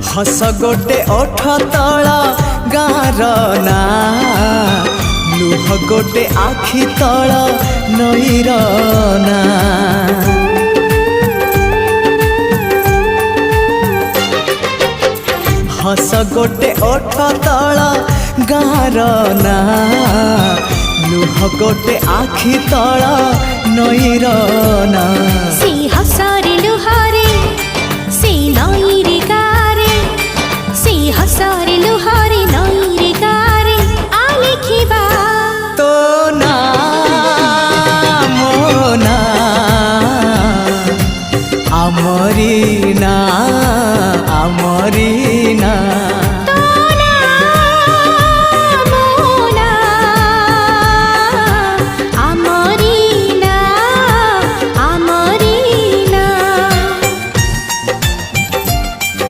हस गोटे ओठ तल गाँर ना लुह गोटे आखि तल नईर ना हस गोटे ओठ तल गाँर ना लुह गोटे आखि तल नईर ना से हसरे लुहारे से नईरे गारे से हसरे लुहारे नईरे गारे आ लिखिबा तो ना मो ना आमरी ना आमरी